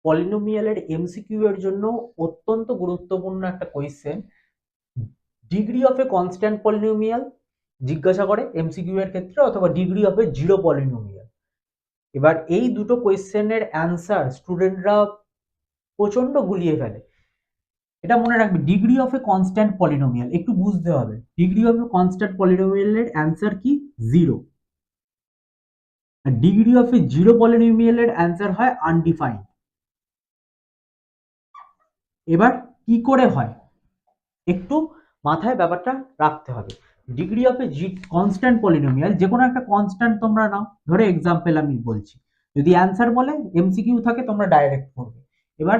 পলিনোমিয়ালের MCQ এর জন্য অত্যন্ত গুরুত্বপূর্ণ একটা question. Degree of a constant polynomial জিজ্ঞাসা করে এমসিকিউ এর ক্ষেত্রে, অথবা degree of a zero polynomial. এবার এই দুটো কোয়েশ্চেনের অ্যান্সার স্টুডেন্টরা প্রচন্ড গুলিয়ে ফেলে। এটা মনে রাখবে, degree of a constant polynomial একটু বুঝতে হবে। ডিগ্রি অফ এ কনস্ট্যান্ট পলিনোমিয়ালের অ্যান্সার কি? 0। আর ডিগ্রি অফ এ জিরো পলিনোমিয়ালের অ্যান্সার হয় আনডিফাইন্ড। এবার কি করে হয় একটু মাথায় ব্যাপারটা রাখতে হবে। Degree of a constant polynomial, যে কোনো একটা কনস্ট্যান্ট তোমরা নাও, ধরে এক্সাম্পল আমি বলছি, যদি অ্যান্সার বলে এমসিকিউ থাকে তোমরা ডাইরেক্ট করবে। এবার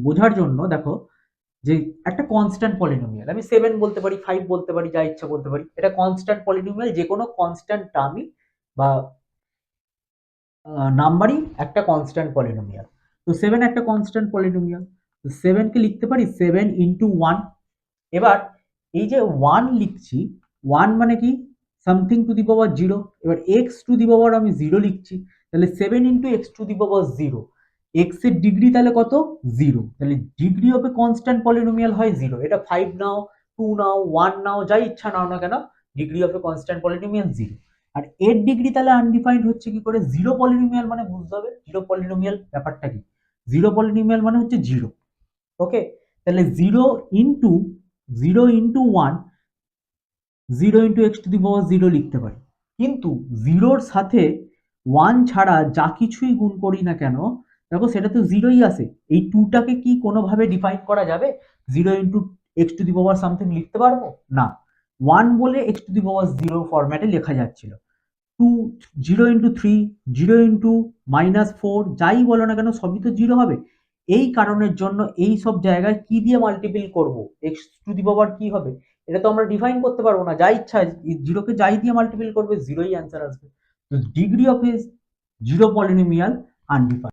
বোঝার জন্য দেখো যে একটা কনস্ট্যান্ট পলিনোমিয়াল, আমি 7 বলতে পারি, 5 বলতে পারি, যা ইচ্ছা বলতে পারি, এটা কনস্ট্যান্ট পলিনোমিয়াল। যে কোনো কনস্ট্যান্ট টার্মই বা নাম্বারই একটা কনস্ট্যান্ট পলিনোমিয়াল। তো 7 একটা কনস্ট্যান্ট পলিনোমিয়াল, তো 7 কে লিখতে পারি 7 ইন্টু 1। এবার এই যে 1 লিখছি, 1 মানে কি? Something to the power 0। এবার এক্স টু দি পাওয়ার আমি 0 লিখছি, তাহলে 7 into x to the power 0। X এর ডিগ্রি তাহলে কত? 0। তাহলে degree of a constant polynomial হয় 0। এটা 5 নাও, 2 নাও, 1 নাও, যা ইচ্ছা নাও না কেন, degree of a constant polynomial 0। আর এর ডিগ্রি তাহলে আনডিফাইন্ড হচ্ছে কি করে? জিরো পলিনোমিয়াল মানে বুঝতে হবে জিরো পলিনোমিয়াল ব্যাপারটা কি। জিরো পলিনোমিয়াল মানে হচ্ছে 0। ওকে, তাহলে 0 into 1, 0 into x to the power 0 লিখতে পারি। কিন্তু 0-র সাথে 1 ছাড়া যা কিছুই গুণ করি না কেন, দেখো সেটা তো 0ই আসে। এই 2টাকে কি কোনোভাবে ডিফাইন করা যাবে? 0 into x to the power something লিখতে পারবো না। 1 বলে এক্স টু দি পাওয়ার 0 ফরম্যাটে লেখা যাচ্ছিল। 2, 0 ইন্টু 3, 0 ইন্টু -4, যাই বলো না কেন সবই তো 0 হবে। এই কারণের জন্য এই সব জায়গায় কি দিয়ে মাল্টিপল করব? এক্স টু দি পাওয়ার কি হবে? এটা তো আমরা ডিফাইন করতে পারবো না, যা ইচ্ছা 0কে যাই দিয়ে মাল্টিপল করবে 0ই অ্যান্সার আসবে। তো degree of a zero polynomial undefined.